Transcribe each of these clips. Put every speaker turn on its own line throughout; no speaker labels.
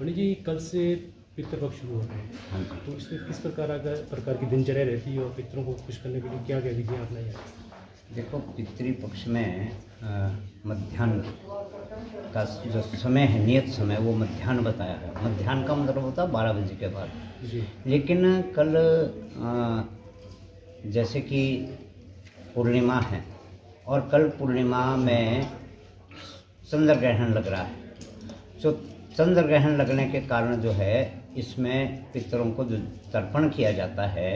पंडित जी, कल से पितृपक्ष शुरू हो रहे हैं।
हाँ जी।
तो इसमें किस प्रकार की दिनचर्या रहती है और पितरों को खुश करने के लिए क्या क्या विधियाँ अपनाई जाती हैं?
देखो, पितृपक्ष में मध्याह्न का जो समय है, नियत समय, वो मध्याह्न बताया है। मध्याह्न का मतलब होता है 12 बजे के बाद।
जी।
लेकिन कल जैसे कि पूर्णिमा है और कल पूर्णिमा में चंद्र ग्रहण लग रहा है। तो चंद्र ग्रहण लगने के कारण जो है, इसमें पितरों को जो तर्पण किया जाता है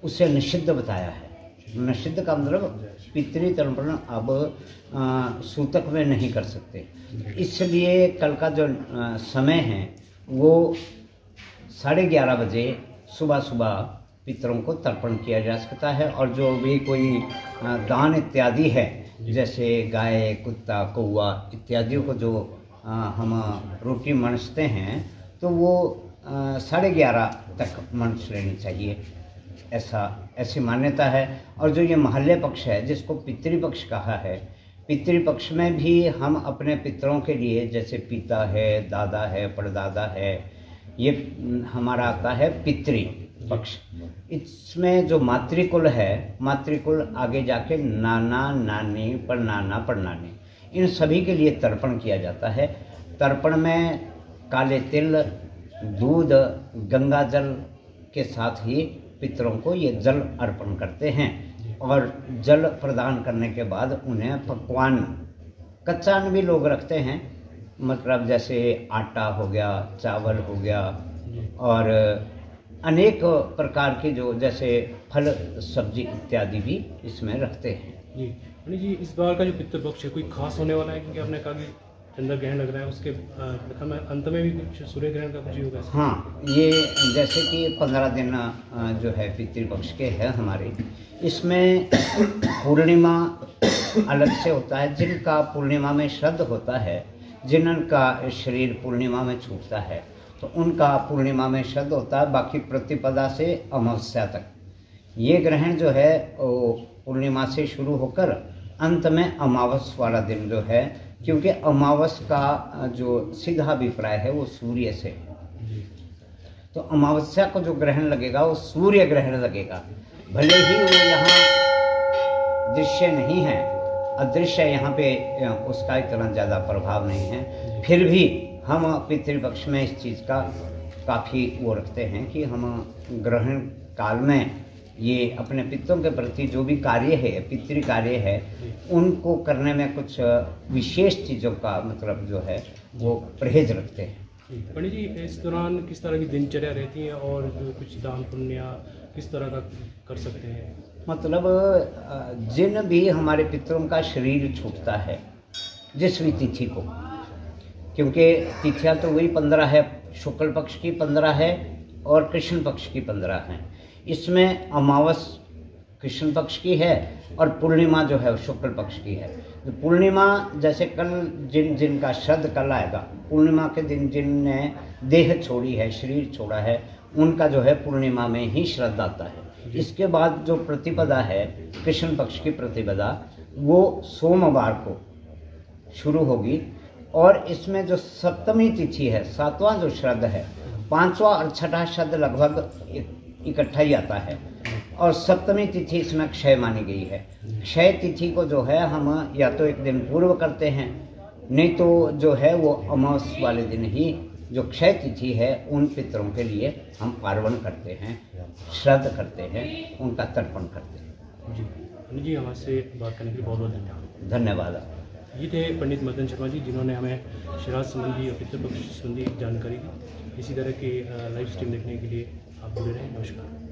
उसे निषिद्ध बताया है। निषिद्ध का मतलब पितृ तर्पण अब सूतक में नहीं कर सकते। इसलिए कल का जो समय है वो 11:30 बजे सुबह सुबह पितरों को तर्पण किया जा सकता है। और जो भी कोई दान इत्यादि है, जैसे गाय, कुत्ता, कौवा इत्यादियों को जो हम रोटी मनसते हैं, तो वो 11:30 तक मनस लेनी चाहिए, ऐसी मान्यता है। और जो ये महल्ले पक्ष है, जिसको पितृपक्ष कहा है, पितृपक्ष में भी हम अपने पितरों के लिए, जैसे पिता है, दादा है, परदादा है, ये हमारा आता है पितृपक्ष। इसमें जो मातृकुल है, मातृकुल आगे जाके नाना, नानी, परनाना, परनानी, इन सभी के लिए तर्पण किया जाता है। तर्पण में काले तिल, दूध, गंगा जल के साथ ही पितरों को ये जल अर्पण करते हैं। और जल प्रदान करने के बाद उन्हें पकवान, कच्चा अन्न भी लोग रखते हैं, मतलब जैसे आटा हो गया, चावल हो गया, और अनेक प्रकार के जो जैसे फल, सब्जी इत्यादि भी इसमें रखते हैं।
जी पंडित जी, इस बार का जो पितृपक्ष है कोई खास होने वाला है? क्योंकि आपने कहा कि चंद्र ग्रहण लग रहा है, उसके अंत में भी कुछ सूर्य ग्रहण का कुछ ही होगा।
हाँ, ये जैसे कि 15 दिन जो है पितृपक्ष के है हमारे, इसमें पूर्णिमा अलग से होता है। जिनका पूर्णिमा में श्राद्ध होता है, जिनका शरीर पूर्णिमा में छूटता है, तो उनका पूर्णिमा में श्राद्ध होता है। बाकी प्रतिपदा से अमावस्या तक ये ग्रहण जो है वो पूर्णिमा से शुरू होकर अंत में अमावस वाला दिन जो है, क्योंकि अमावस का जो सीधा अभिप्राय है वो सूर्य से, तो अमावस्या को जो ग्रहण लगेगा वो सूर्य ग्रहण लगेगा। भले ही वो यहाँ दृश्य नहीं है, अदृश्य यहाँ पे उसका इतना ज़्यादा प्रभाव नहीं है, फिर भी हम पितृपक्ष में इस चीज़ का काफ़ी वो रखते हैं कि हम ग्रहण काल में ये अपने पितरों के प्रति जो भी कार्य है, पितृ कार्य है, उनको करने में कुछ विशेष चीज़ों का मतलब जो है वो परहेज रखते हैं।
पंडित जी, इस दौरान किस तरह की दिनचर्या रहती है और जो कुछ दान पुण्य किस तरह का कर सकते हैं?
मतलब जिन भी हमारे पितरों का शरीर छूटता है, जिस भी तिथि को, क्योंकि तिथियाँ तो वही 15 है, शुक्ल पक्ष की 15 है और कृष्ण पक्ष की 15 है। इसमें अमावस कृष्ण पक्ष की है और पूर्णिमा जो है शुक्ल पक्ष की है। तो पूर्णिमा जैसे कल जिनका श्राद्ध कल आएगा, पूर्णिमा के दिन जिनने देह छोड़ी है, शरीर छोड़ा है, उनका जो है पूर्णिमा में ही श्राद्ध आता है। इसके बाद जो प्रतिपदा है, कृष्ण पक्ष की प्रतिपदा, वो सोमवार को शुरू होगी। और इसमें जो सप्तमी तिथि है, 7वां जो श्राद्ध है, 5वां और 6ठा श्राद्ध लगभग इकट्ठा ही आता है। और सप्तमी तिथि इसमें क्षय मानी गई है। क्षय तिथि को जो है हम या तो एक दिन पूर्व करते हैं, नहीं तो जो है वो अमावस वाले दिन ही जो क्षय तिथि है, उन पितरों के लिए हम पार्वण करते हैं, श्राद्ध करते हैं, उनका तर्पण करते हैं।
जी पंडित जी, हमारे बात करने के लिए बहुत बहुत धन्यवाद।
धन्यवाद।
ये थे पंडित मदन शर्मा जी, जिन्होंने हमें श्राद्ध संबंधी और पितृपक्ष संबंधी जानकारी दी। इसी तरह के लाइव स्ट्रीम देखने के लिए आप जुड़े रहें। नमस्कार।